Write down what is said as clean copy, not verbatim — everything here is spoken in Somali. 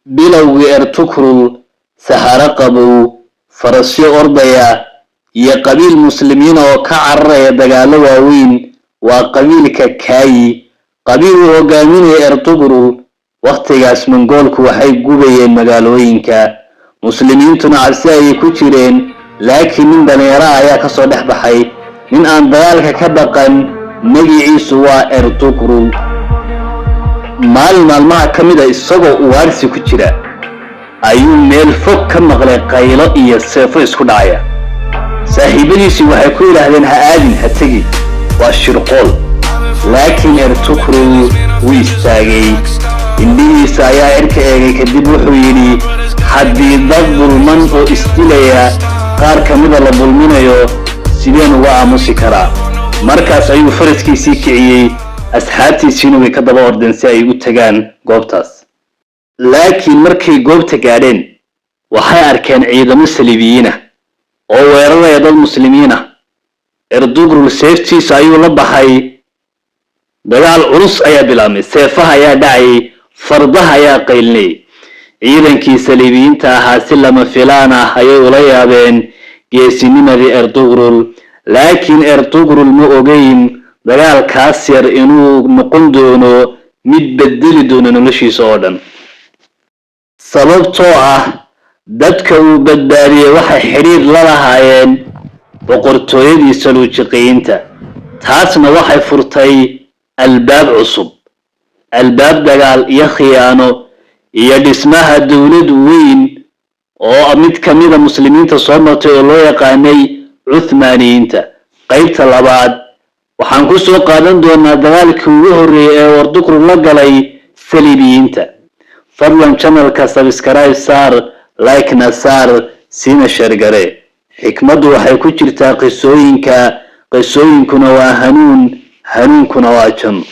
bilowgii Ertugrul sahara qabow farasyo ordaya iyo qabiil muslimiin oo ka cararaya dagaalo waaweyn waa qabiilka Kaayi qabiil uu hogaaminaya Ertugrul waqtigaas Mongoolku waxay gubayeen magaalooyinka muslimiintuna cabsi ay ku jireen laakiin nin dhalinyaro ayaa ka soo dhex baxay nin aan dagaalka ka baqan magaciisu waa Ertugrul maalmaha ka mid ah isagoo ugaarsi ku jira ayuu meel fog ka maqlay qaylo iyo seefo isku dhacaya saaxiibadiisii waxay ku yiraahdeen ha aadin ha tagi waa shirqool laakiin Ertugrul wuu istaagay indhihiisa ayaa cirka eegay kadib wuxuu yidhi haddii dad dulman oo isdilaya qaar ka mida la dulminayo sideen uga aamusi karaa markaas ayuu faraskiisii kiciyey asxaabtiisiina way ka daba ordeen si ay u tagaan goobtaas laakiin markay goobta gaadheen waxay arkeen ciidamo saliibiyiin ah oo weeraraya dad muslimiin ah Ertugrul seeftiisa ayuu la baxay dagaal culus ayaa bilaabmay seefaha ayaa dhacay fardaha ayaa qaylinay ciidankii saliibiyiinta ahaa si lama filaan ah ayay ula yaabeen geesinimadii Ertugrul laakiin Ertugrul ma ogeyn dagaalkaas yar inuu noqon doono mid bedeli doono noloshiisa oo dhan sababtoo ah dadka uu badbaadiyay waxay xiriir la lahaayeen boqortooyadii Saluujiqiyiinta taasna waxay furtay albaab cusub albaab dagaal iyo khiyaano iyo dhismaha dawlad weyn oo mid ka mid ah muslimiinta soo martay oo loo yaqaanay Cuthmaaniyiinta qaybta labaad waxaan ku soo qaadan doonaa dagaalkii ugu horeeyay ee Ertugrul la galay saliibiyiinta fadlan channelka subscribe saar like na saar sina share gare xikmadu waxay ku jirtaa qisooyinkuna waa hanuunkuna waa janno